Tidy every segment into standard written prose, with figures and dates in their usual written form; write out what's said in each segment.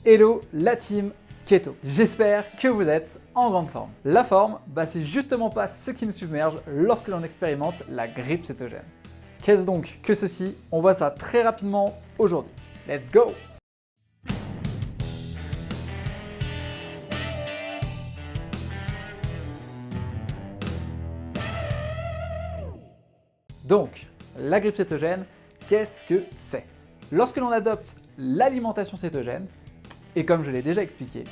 Hello la team Keto, j'espère que vous êtes en grande forme. La forme, c'est justement pas ce qui nous submerge lorsque l'on expérimente la grippe cétogène. Qu'est-ce donc que ceci? On voit ça très rapidement aujourd'hui. Let's go! Donc, la grippe cétogène, qu'est-ce que c'est? Lorsque l'on adopte l'alimentation cétogène, et comme je l'ai déjà expliqué,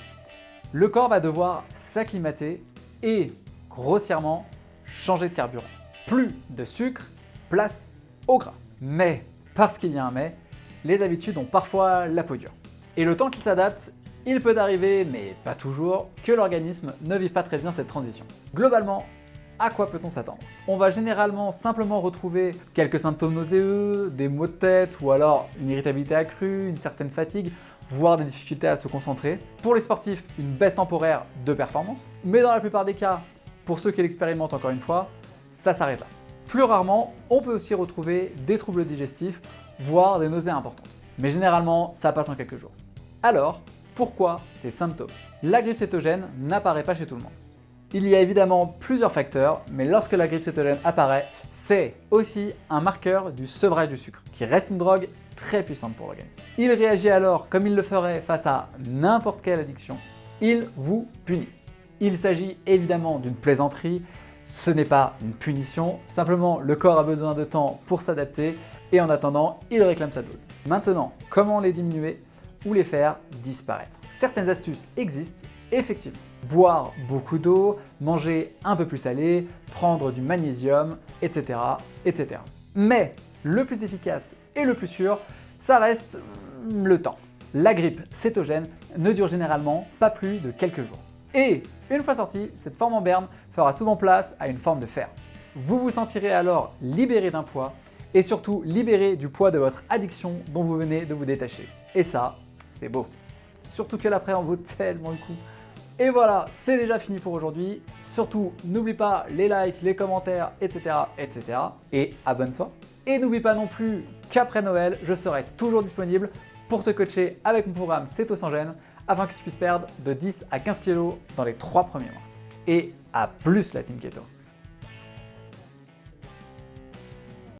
le corps va devoir s'acclimater et grossièrement changer de carburant. Plus de sucre, place au gras. Mais, parce qu'il y a un mais, les habitudes ont parfois la peau dure. Et le temps qu'il s'adapte, il peut arriver, mais pas toujours, que l'organisme ne vive pas très bien cette transition. Globalement, à quoi peut-on s'attendre? On va généralement simplement retrouver quelques symptômes nauséeux, des maux de tête ou alors une irritabilité accrue, une certaine fatigue, voire des difficultés à se concentrer. Pour les sportifs, une baisse temporaire de performance. Mais dans la plupart des cas, pour ceux qui l'expérimentent encore une fois, ça s'arrête là. Plus rarement, on peut aussi retrouver des troubles digestifs, voire des nausées importantes. Mais généralement, ça passe en quelques jours. Alors, pourquoi ces symptômes? La grippe cétogène n'apparaît pas chez tout le monde. Il y a évidemment plusieurs facteurs, mais lorsque la grippe cétogène apparaît, c'est aussi un marqueur du sevrage du sucre, qui reste une drogue très puissante pour l'organisme. Il réagit alors comme il le ferait face à n'importe quelle addiction, il vous punit. Il s'agit évidemment d'une plaisanterie, ce n'est pas une punition, simplement le corps a besoin de temps pour s'adapter et en attendant, il réclame sa dose. Maintenant, comment les diminuer ou les faire disparaître? Certaines astuces existent, effectivement. Boire beaucoup d'eau, manger un peu plus salé, prendre du magnésium, etc., etc. Mais le plus efficace et le plus sûr, ça reste le temps. La grippe cétogène ne dure généralement pas plus de quelques jours. Et une fois sortie, cette forme en berne fera souvent place à une forme de fer. Vous vous sentirez alors libéré d'un poids et surtout libéré du poids de votre addiction dont vous venez de vous détacher. Et ça, c'est beau. Surtout que l'après en vaut tellement le coup. Et voilà, c'est déjà fini pour aujourd'hui. Surtout, n'oublie pas les likes, les commentaires, etc., etc. Et abonne-toi. Et n'oublie pas non plus qu'après Noël, je serai toujours disponible pour te coacher avec mon programme Céto sans gêne afin que tu puisses perdre de 10 à 15 kg dans les 3 premiers mois. Et à plus la Team Keto.